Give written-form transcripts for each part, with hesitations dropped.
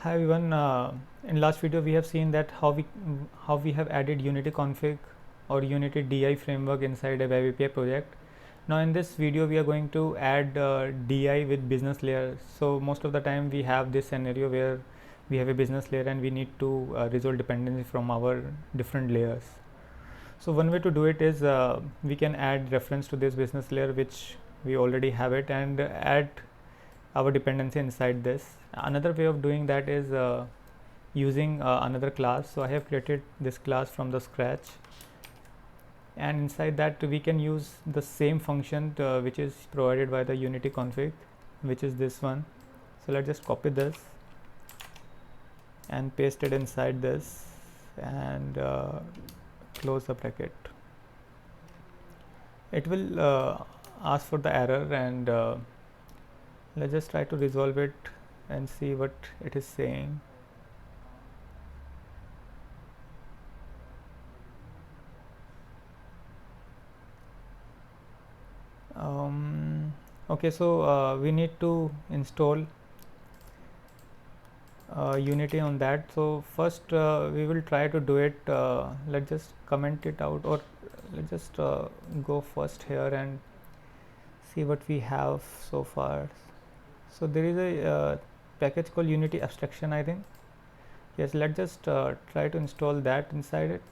Hi everyone. In last video we have seen that how we have added Unity config or Unity DI framework inside a web API project. Now in this video we are going to add DI with business layer. So most of the time we have this scenario where we have a business layer and we need to resolve dependency from our different layers. So one way to do it is we can add reference to this business layer which we already have it and add our dependency inside this. Another way of doing that is using another class. So I have created this class from the scratch, and inside that we can use the same function which is provided by the Unity config, which is this one. So let's just copy this and paste it inside this and close the bracket. It will ask for the error, and let's just try to resolve it and see what it is saying. Okay, so we need to install Unity on that. So first we will try to do it. Let's just comment it out, or let's just go first here and see what we have so far. So there is a package called Unity abstraction, I think. Yes, let's just try to install that inside it.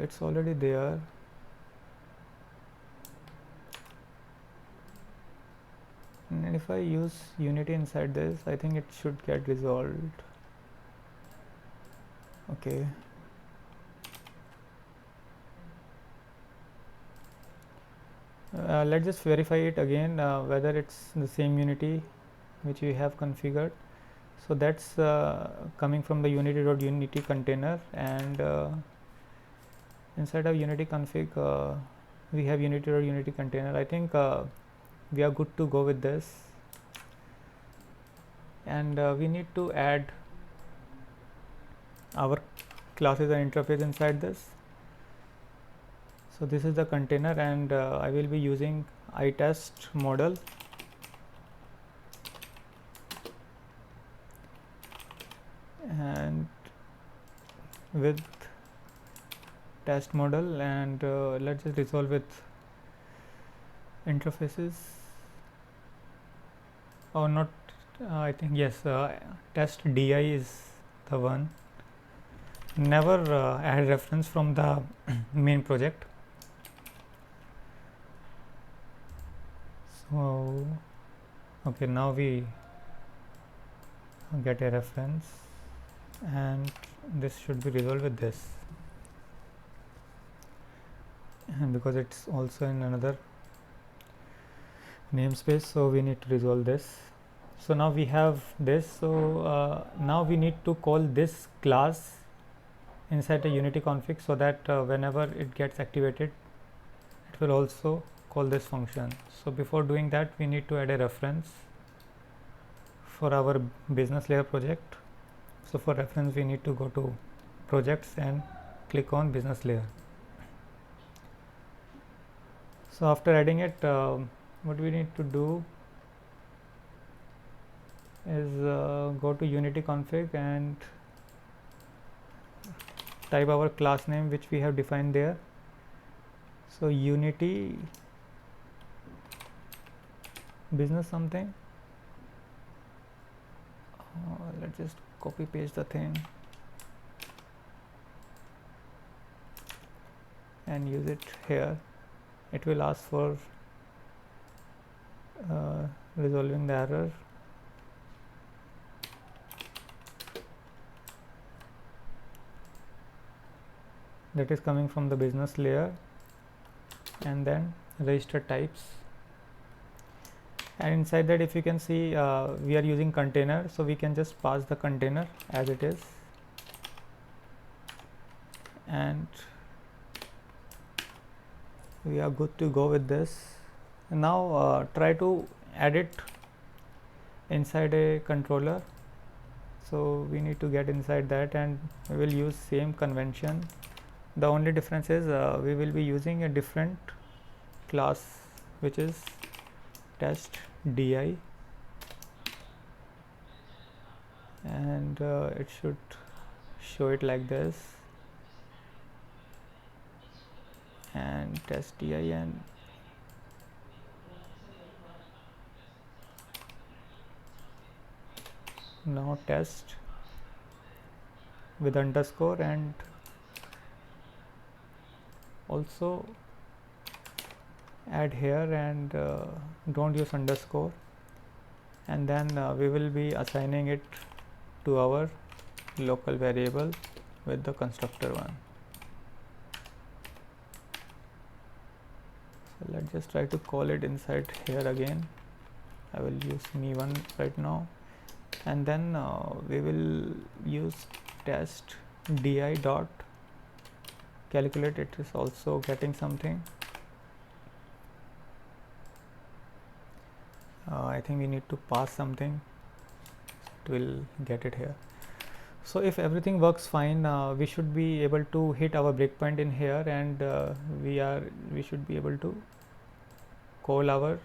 It's already there. And if I use Unity inside this, I think it should get resolved. Okay. Let's just verify it again whether it's the same Unity which we have configured. So that's coming from the unity.unity container, and inside of Unity config we have unity.unity container. I think we are good to go with this, and we need to add our classes and interface inside this. So this is the container, and I will be using iTest model, and with test model, and let's just resolve with interfaces, or not. I think yes, test DI is the one. Never add reference from the main project. So okay, now we get a reference, and this should be resolved with this, and because it's also in another namespace, so we need to resolve this. So now we have this. So now we need to call this class inside the Unity config, so that whenever it gets activated, it will also call this function. So before doing that, we need to add a reference for our business layer project. So for reference, we need to go to projects and click on business layer. So after adding it, what we need to do is go to Unity config and type our class name which we have defined there. So Unity business something. Let's just copy paste the thing and use it here. It will ask for resolving the error. That is coming from the business layer, and then register types, and inside that, if you can see, we are using container, so we can just pass the container as it is, and we are good to go with this. And now try to add it inside a controller. So we need to get inside that, and we will use same convention The only difference is we will be using a different class, which is test di, and it should show it like this, and test di, and now test with underscore, and also add here, and don't use underscore, and then we will be assigning it to our local variable with the constructor one. So let's just try to call it inside here again. I will use me1 right now, and then we will use test di dot calculate. It is also getting something. I think we need to pass something. It will get it here. So if everything works fine, we should be able to hit our breakpoint in here, and we should be able to call our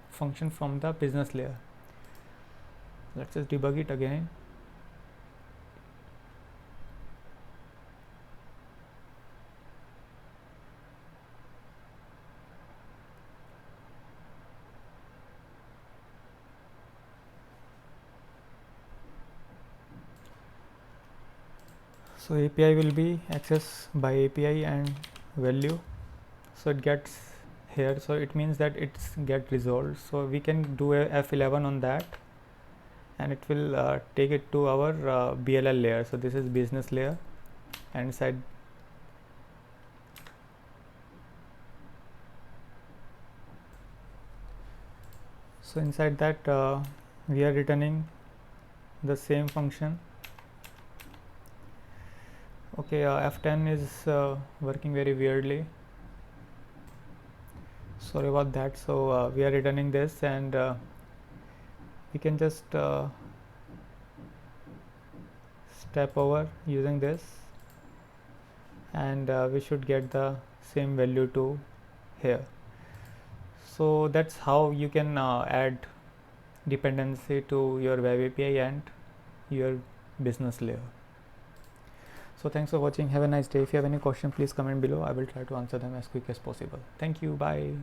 function from the business layer. Let's just debug it again. So API will be accessed by API and value, so it gets here, so it means that it's get resolved. So we can do a F11 on that, and it will take it to our BLL layer. So this is business layer, and inside that we are returning the same function. Okay, F10 is working very weirdly, sorry about that. So we are returning this, and we can just step over using this, and we should get the same value to here. So that's how you can add dependency to your web API and your business layer. So thanks for watching. Have a nice day. If you have any question, please comment below. I will try to answer them as quick as possible. Thank you. Bye.